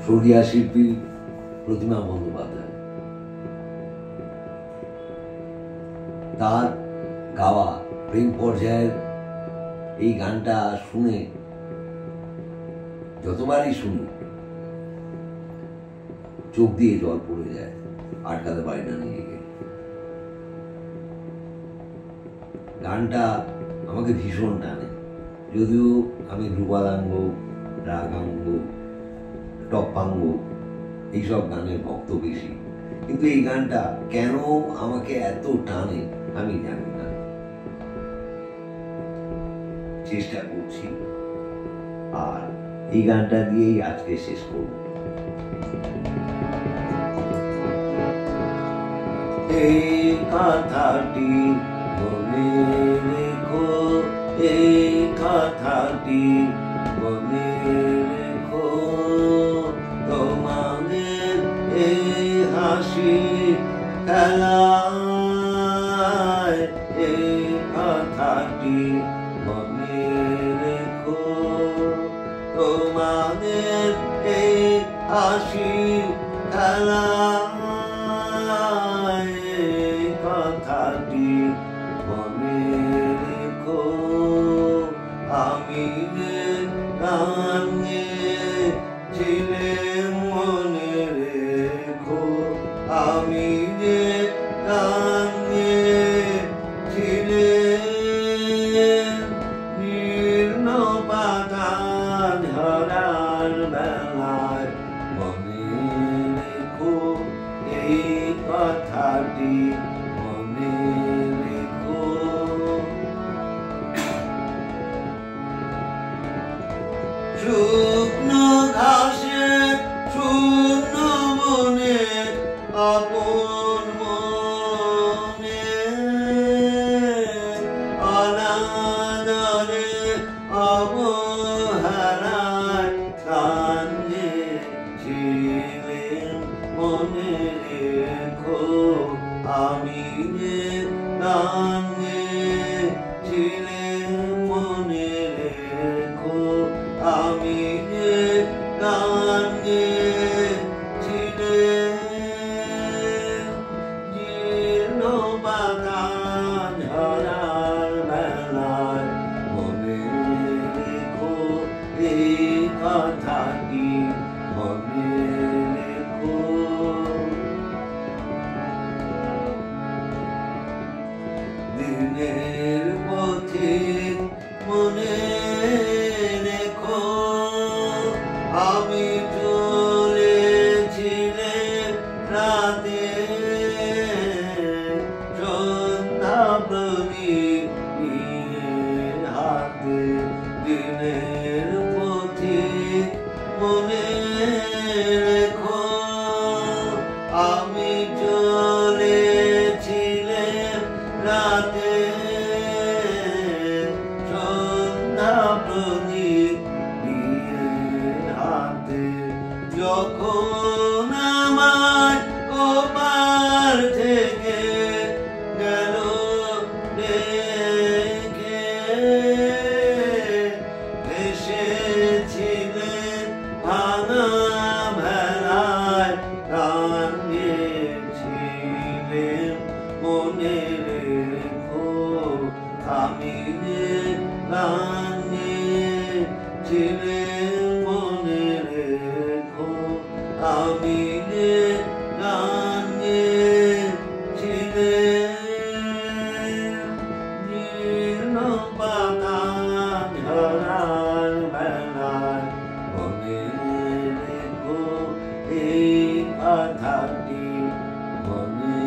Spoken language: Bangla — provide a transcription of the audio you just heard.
সরিয়া শিল্পী প্রতিমা বন্দ্যোপাধ্যায়। তার গাওয়া প্রেম পর্যায়ের এই গানটা শুনে যতবারই শুনি চোখ দিয়ে জল পড়ে যায়, আটকাতে পারি না নিজেকে। গানটা আমাকে ভীষণ টানে, যদিও আমি ধ্রুপাদাঙ্গ, রাগাঙ্গ, টপ্পাঙ্গ এইসব গানের ভক্ত বেশি, কিন্তু এই গানটা কেন আমাকে এত টানে আমি জানি না। চেষ্টা করছি, আর এই গানটা দিয়েই আজকে শেষ করব। এই কথাটি মনে রেখো, এই কথাটি মনে রেখো, তোমাদের এই হাসি খেলায়, এই কথাটি মনে রেখো, তোমাদের এই হাসি খেলায়, এই কথাটি মনে রেখো। আমি যে গানে ছিলে মনে রেখো, আমি যে গানে ছিলে জীর্ণ পাতা ঝরার বেলায়, মনে রেখো এই কথাটি মনে রেখো। শুকনো ঘাসে শূন্য মনে আপন মনে, অনাদরে অবহেলায় কাঁদিয়েছিলেন, মনে রেখো আমি যে গান গেয়েছিলেন, মনে রেখো আমি যে গান গেয়েছিলেন, জীর্ণ পাতা ঝরার বেলায়, মনে রেখো এই কথাটি মনে রেখো। দিনের পথিক মনে রেখো, আমি চলেছিলেন রাতে, সন্ধ্যা প্রদীপ হাতে, দিনের পথিক মনে রেখো, আমি চলেছিলেন রাতে, সন্ধ্যা প্রদীপ হাতে, যখন আমার ওপার থেকে গেল দেখে, এসেছিলেন ভাঙা ভেলায়, কাঁদিয়েছিলেন, মনে রেখো আমি যে গান গেয়েছিলেন, মনে রেখো আমি যে গান গেয়েছিলেন, জীর্ণ পাতা ঝরার বেলায়, মনে রেখো এই কথাটি মনে